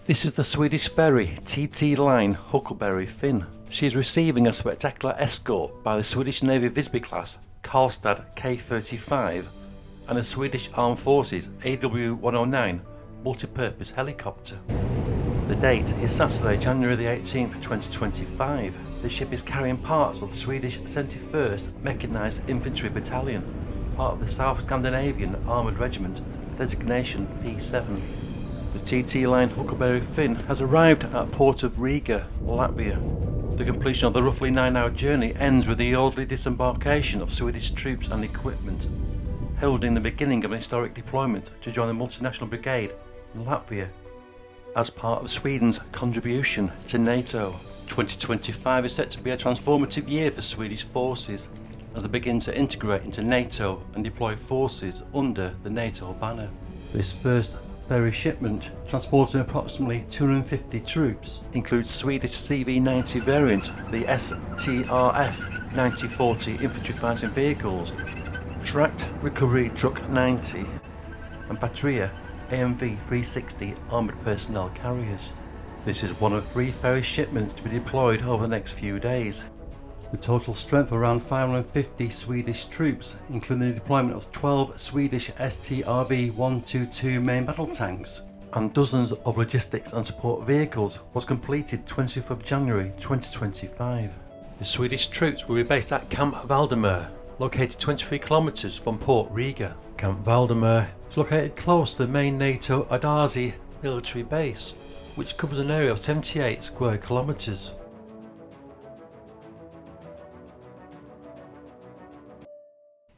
This is the Swedish ferry TT line Huckleberry Finn. She is receiving a spectacular escort by the Swedish Navy Visby class Karlstad K-35 and a Swedish Armed Forces AW-109 multi-purpose helicopter. The date is Saturday, January the 18th, 2025. The ship is carrying parts of the Swedish 71st Mechanised Infantry Battalion, part of the South Scandinavian Armoured Regiment, designation P7. The TT line Huckleberry Finn has arrived at port of Riga, Latvia. The completion of the roughly 9-hour journey ends with the orderly disembarkation of Swedish troops and equipment, heralding the beginning of an historic deployment to join the multinational brigade in Latvia as part of Sweden's contribution to NATO. 2025 is set to be a transformative year for Swedish forces as they begin to integrate into NATO and deploy forces under the NATO banner. This first ferry shipment, transporting approximately 250 troops, includes Swedish CV-90 variant, the STRF 9040 infantry fighting vehicles, tracked recovery truck 90, and Patria AMV 360 armoured personnel carriers. This is one of 3 ferry shipments to be deployed over the next few days. The total strength of around 550 Swedish troops, including the deployment of 12 Swedish STRV-122 main battle tanks and dozens of logistics and support vehicles, was completed 20th of January 2025. The Swedish troops will be based at Camp Valdemar, located 23 kilometres from Port Riga. Camp Valdemar is located close to the main NATO Adazi military base, which covers an area of 78 square kilometres.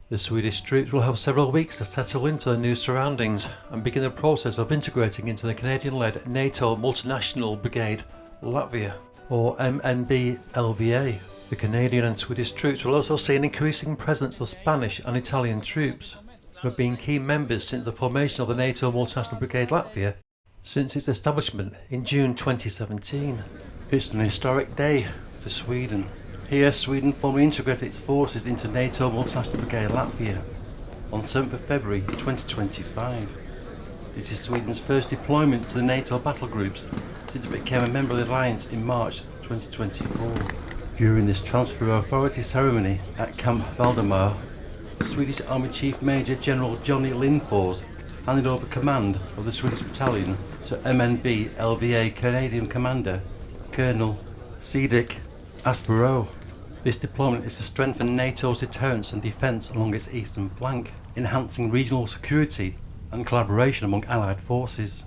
The Swedish troops will have several weeks to settle into their new surroundings and begin the process of integrating into the Canadian-led NATO Multinational Brigade Latvia, or MNB-LVA. The Canadian and Swedish troops will also see an increasing presence of Spanish and Italian troops, who have been key members since the formation of the NATO Multinational Brigade Latvia since its establishment in June 2017. It's an historic day for Sweden. Here, Sweden formally integrated its forces into NATO Multinational Brigade Latvia on 7th of February 2025. This is Sweden's first deployment to the NATO battle groups since it became a member of the alliance in March 2024. During this transfer of authority ceremony at Camp Valdemar, the Swedish Army Chief Major General Johnny Lindfors handed over command of the Swedish battalion to MNB-LVA Canadian Commander Colonel Cedric Aspero. This deployment is to strengthen NATO's deterrence and defence along its eastern flank, enhancing regional security and collaboration among allied forces.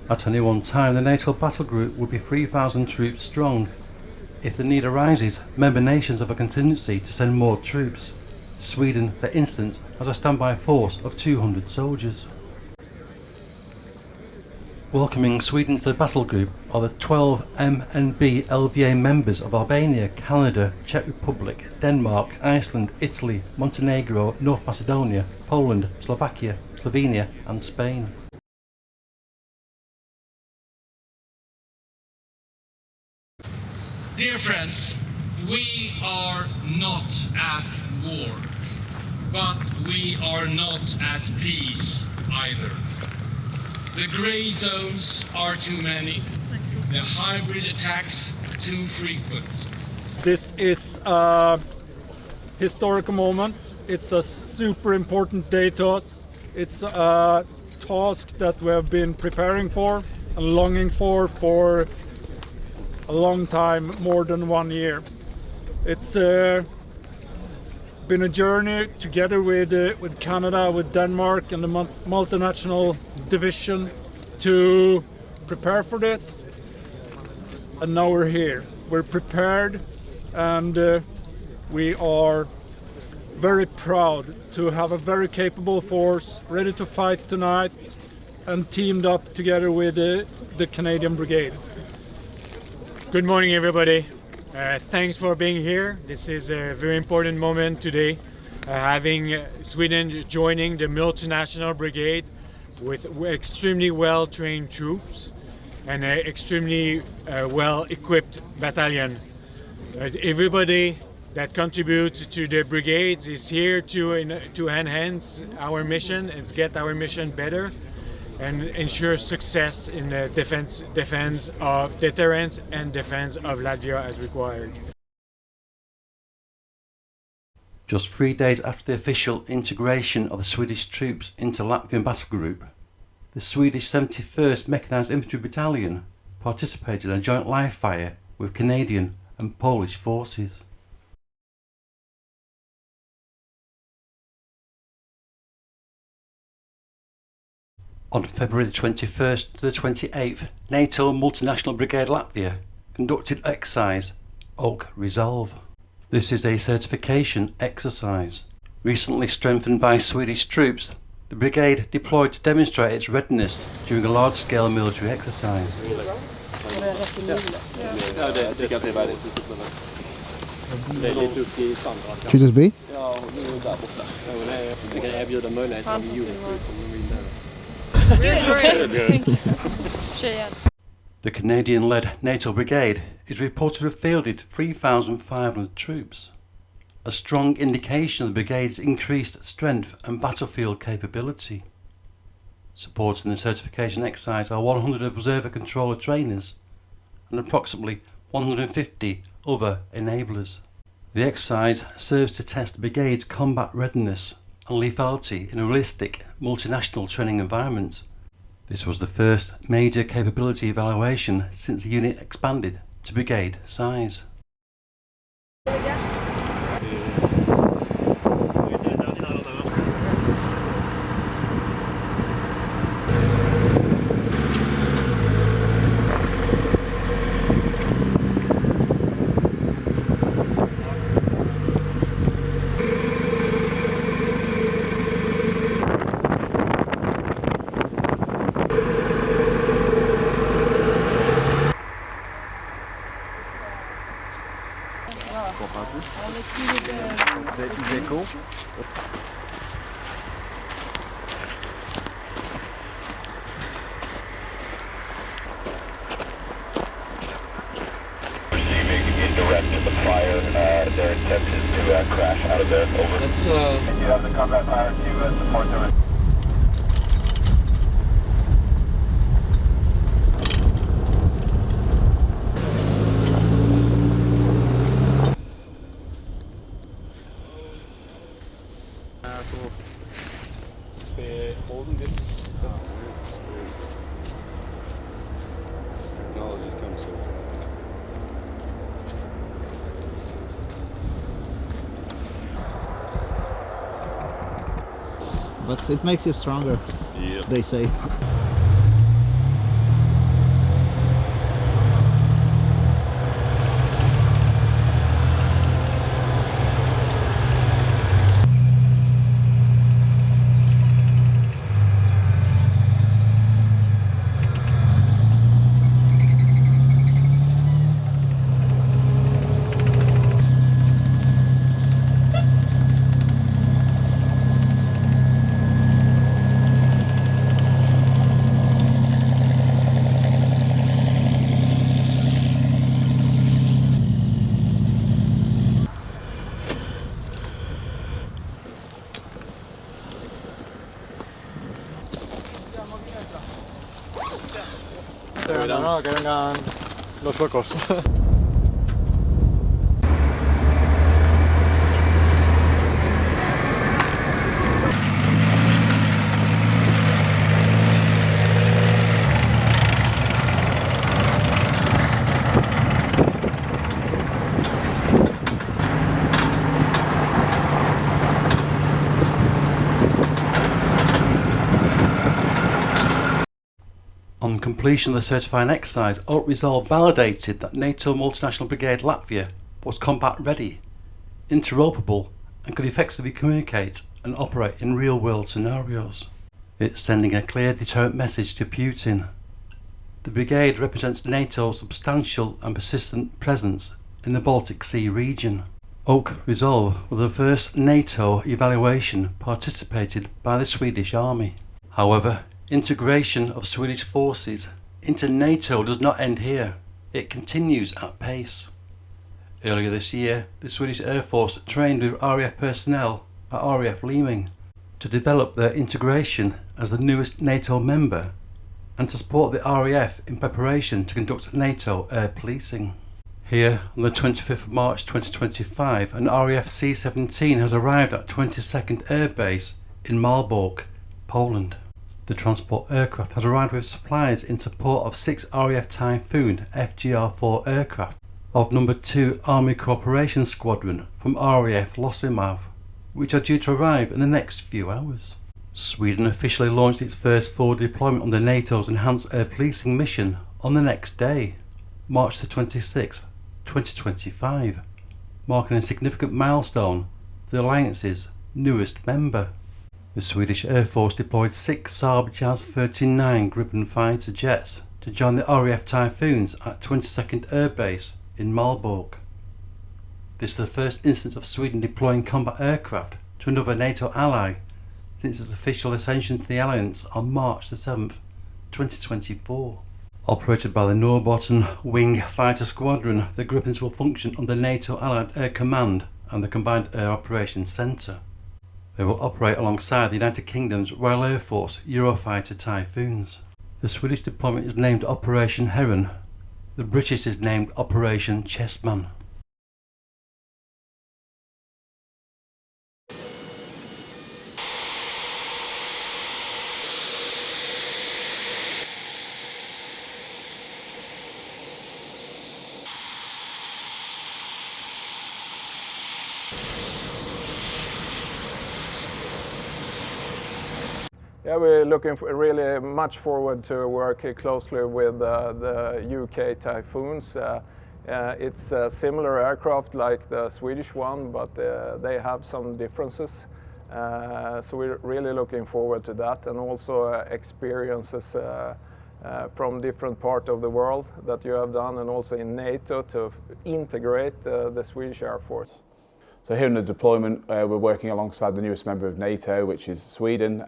At any one time, the NATO battle group would be 3,000 troops strong. If the need arises, member nations have a contingency to send more troops. Sweden, for instance, has a standby force of 200 soldiers. Welcoming Sweden to the battle group are the 12 MNB-LVA members of Albania, Canada, Czech Republic, Denmark, Iceland, Italy, Montenegro, North Macedonia, Poland, Slovakia, Slovenia and Spain. Dear friends, we are not at war, but we are not at peace either. The grey zones are too many, the hybrid attacks too frequent. This is a historical moment. It's a super important day to us. It's a task that we have been preparing for and longing for a long time, more than 1 year. It's been a journey together with Canada, with Denmark and the multinational division to prepare for this, and now we're here. We're prepared, and we are very proud to have a very capable force ready to fight tonight and teamed up together with the Canadian Brigade. Good morning, everybody. Thanks for being here. This is a very important moment today, having Sweden joining the multinational brigade with extremely well-trained troops and an extremely well-equipped battalion. Everybody that contributes to the brigades is here to enhance our mission and get our mission better and ensure success in the defense of deterrence and defense of Latvia as required. Just 3 days after the official integration of the Swedish troops into Latvian battle group, the Swedish 71st Mechanised Infantry Battalion participated in a joint live fire with Canadian and Polish forces. On February the 21st to the 28th, NATO Multinational Brigade Latvia conducted exercise Oak Resolve. This is a certification exercise. Recently strengthened by Swedish troops, the brigade deployed to demonstrate its readiness during a large-scale military exercise. Should this be? The Canadian-led NATO brigade is reported to have fielded 3,500 troops, a strong indication of the brigade's increased strength and battlefield capability. Supporting the certification exercise are 100 observer controller trainers and approximately 150 other enablers. The exercise serves to test the brigade's combat readiness and lethality in a realistic multinational training environment. This was the first major capability evaluation since the unit expanded to brigade size. Their intent is to crash out of there. Over. You have the combat pilot to support them. Holding this. No, just comes over. But it makes you stronger, they say. Kailangan los huecos. completion of the certifying exercise, Oak Resolve validated that NATO Multinational Brigade Latvia was combat ready, interoperable, and could effectively communicate and operate in real-world scenarios. It's sending a clear deterrent message to Putin. The brigade represents NATO's substantial and persistent presence in the Baltic Sea region. Oak Resolve was the first NATO evaluation participated by the Swedish Army. However, integration of Swedish forces into NATO does not end here. It continues at pace. Earlier this year, the Swedish Air Force trained with RAF personnel at RAF Leeming to develop their integration as the newest NATO member and to support the RAF in preparation to conduct NATO air policing. Here, on the 25th of March 2025, an RAF C-17 has arrived at 22nd Air Base in Malbork, Poland. The transport aircraft has arrived with supplies in support of 6 RAF Typhoon FGR-4 aircraft of No. 2 Army Cooperation Squadron from RAF Losimov, which are due to arrive in the next few hours. Sweden officially launched its first forward deployment under NATO's enhanced air policing mission on the next day, March the 26th, 2025, marking a significant milestone for the alliance's newest member. The Swedish Air Force deployed 6 Saab JAS 39 Gripen fighter jets to join the RAF Typhoons at 22nd Air Base in Malbork. This is the first instance of Sweden deploying combat aircraft to another NATO ally since its official ascension to the alliance on March the 7th, 2024. Operated by the Norbotten Wing Fighter Squadron, the Gripens will function under NATO Allied Air Command and the Combined Air Operations Centre. They will operate alongside the United Kingdom's Royal Air Force Eurofighter Typhoons. The Swedish deployment is named Operation Heron. The British is named Operation Chessman. Yeah, we're looking really much forward to work closely with the UK Typhoons. It's a similar aircraft like the Swedish one, but they have some differences. So we're really looking forward to that, and also experiences from different parts of the world that you have done, and also in NATO to integrate the Swedish Air Force. So here in the deployment, we're working alongside the newest member of NATO, which is Sweden.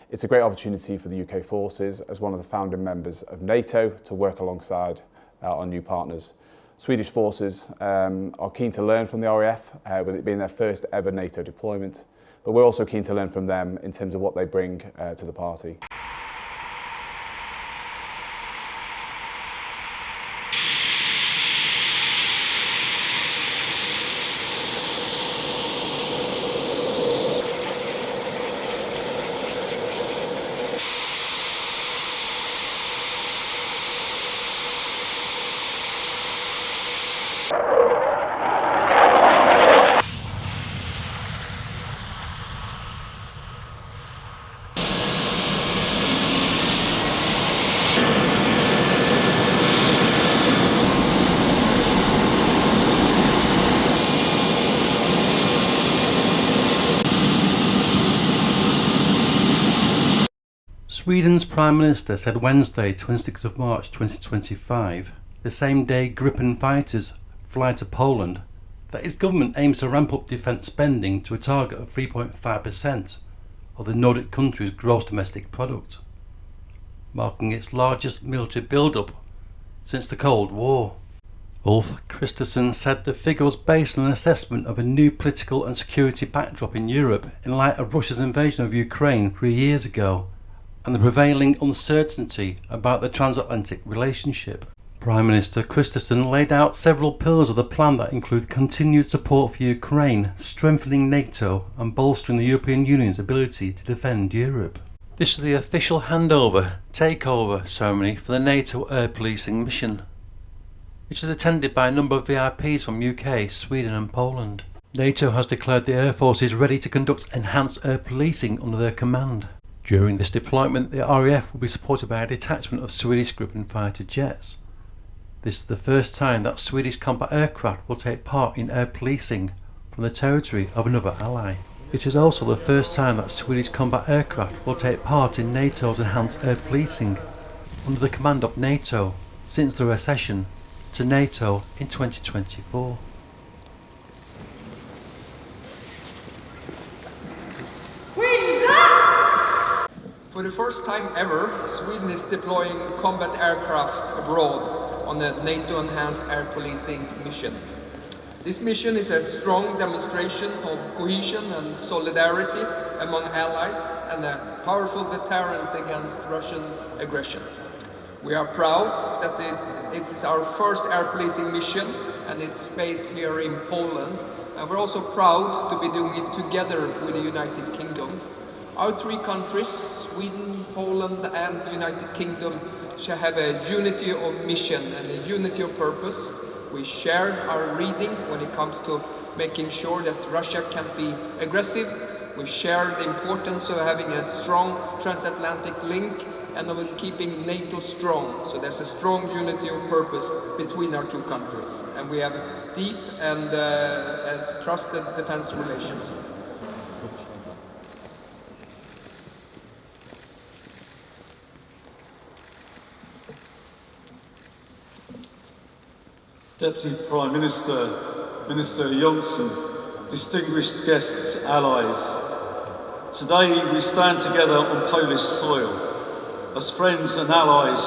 It's a great opportunity for the UK forces as one of the founding members of NATO to work alongside our new partners. Swedish forces are keen to learn from the RAF, with it being their first ever NATO deployment, but we're also keen to learn from them in terms of what they bring to the party. Sweden's Prime Minister said Wednesday, 26th of March 2025, the same day Gripen fighters fly to Poland, that his government aims to ramp up defence spending to a target of 3.5% of the Nordic country's gross domestic product, marking its largest military build-up since the Cold War. Ulf Kristersson said the figure was based on an assessment of a new political and security backdrop in Europe in light of Russia's invasion of Ukraine 3 years ago, and the prevailing uncertainty about the transatlantic relationship. Prime Minister Kristersson laid out several pillars of the plan that include continued support for Ukraine, strengthening NATO, and bolstering the European Union's ability to defend Europe. This is the official takeover ceremony for the NATO air policing mission, which is attended by a number of VIPs from UK, Sweden and Poland. NATO has declared the Air Force is ready to conduct enhanced air policing under their command. During this deployment, the RAF will be supported by a detachment of Swedish Gripen fighter jets. This is the first time that Swedish combat aircraft will take part in air policing from the territory of another ally. It is also the first time that Swedish combat aircraft will take part in NATO's enhanced air policing under the command of NATO since their accession to NATO in 2024. For the first time ever, Sweden is deploying combat aircraft abroad on a NATO enhanced air policing mission. This mission is a strong demonstration of cohesion and solidarity among allies and a powerful deterrent against Russian aggression. We are proud that it is our first air policing mission and it's based here in Poland. And we're also proud to be doing it together with the United Kingdom. Our three countries, Sweden, Poland and the United Kingdom, shall have a unity of mission and a unity of purpose. We share our reading when it comes to making sure that Russia can't be aggressive. We share the importance of having a strong transatlantic link and of keeping NATO strong. So there's a strong unity of purpose between our two countries. And we have deep and as trusted defense relations. Deputy Prime Minister, Minister Eoin, distinguished guests, allies. Today we stand together on Polish soil as friends and allies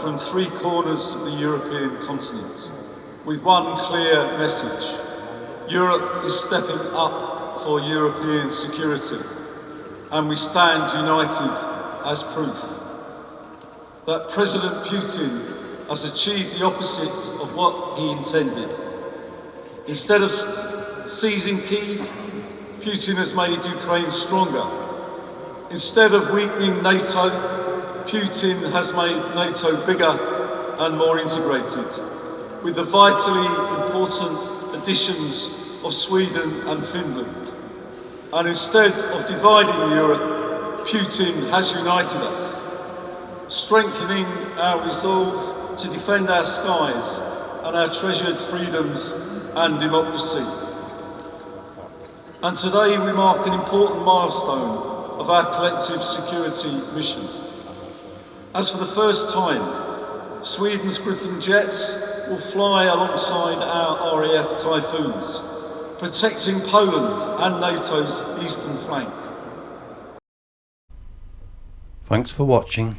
from three corners of the European continent with one clear message. Europe is stepping up for European security and we stand united as proof that President Putin has achieved the opposite of what he intended. Instead of seizing Kyiv, Putin has made Ukraine stronger. Instead of weakening NATO, Putin has made NATO bigger and more integrated, with the vitally important additions of Sweden and Finland. And instead of dividing Europe, Putin has united us, strengthening our resolve to defend our skies and our treasured freedoms and democracy. And today we mark an important milestone of our collective security mission. As for the first time, Sweden's Gripen jets will fly alongside our RAF Typhoons, protecting Poland and NATO's eastern flank. Thanks for watching.